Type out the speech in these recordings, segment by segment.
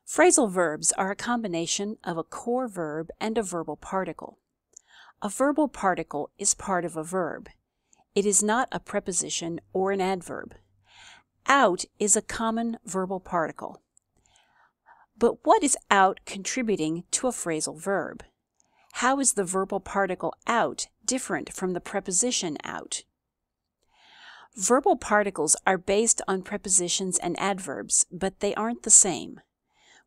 Phrasal verbs are a combination of a core verb and a verbal particle. A verbal particle is part of a verb. It is not a preposition or an adverb. Out is a common verbal particle. But what is out contributing to a phrasal verb? How is the verbal particle out different from the preposition out? Verbal particles are based on prepositions and adverbs, but they aren't the same.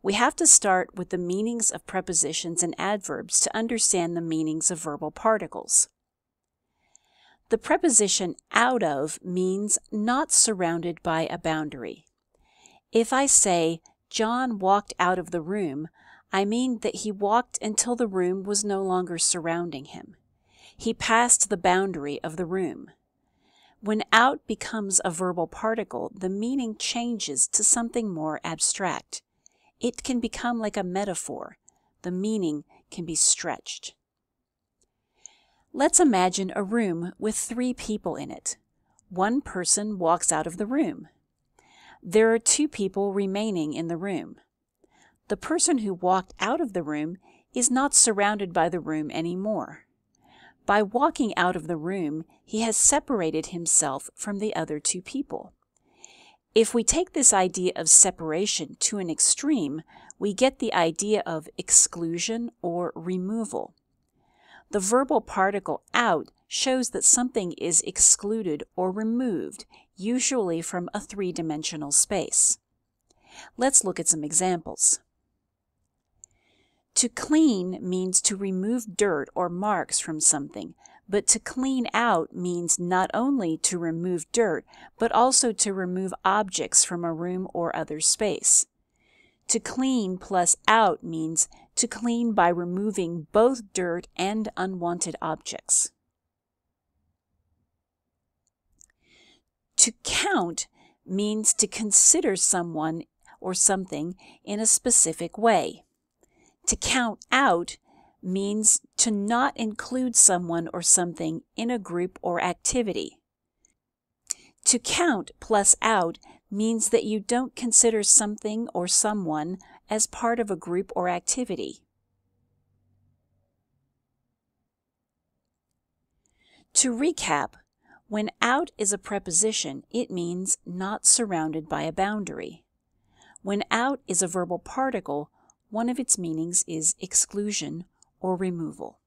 We have to start with the meanings of prepositions and adverbs to understand the meanings of verbal particles. The preposition out of means not surrounded by a boundary. If I say, John walked out of the room, I mean that he walked until the room was no longer surrounding him. He passed the boundary of the room. When out becomes a verbal particle, the meaning changes to something more abstract. It can become like a metaphor. The meaning can be stretched. Let's imagine a room with 3 people in it. One person walks out of the room. There are 2 people remaining in the room. The person who walked out of the room is not surrounded by the room anymore. By walking out of the room, he has separated himself from the other 2 people. If we take this idea of separation to an extreme, we get the idea of exclusion or removal. The verbal particle out shows that something is excluded or removed, usually from a 3-dimensional space. Let's look at some examples. To clean means to remove dirt or marks from something, but to clean out means not only to remove dirt, but also to remove objects from a room or other space. To clean plus out means to clean by removing both dirt and unwanted objects. To count means to consider someone or something in a specific way. To count out means to not include someone or something in a group or activity. To count plus out means that you don't consider something or someone as part of a group or activity. To recap, when out is a preposition, it means not surrounded by a boundary. When out is a verbal particle, one of its meanings is exclusion or removal.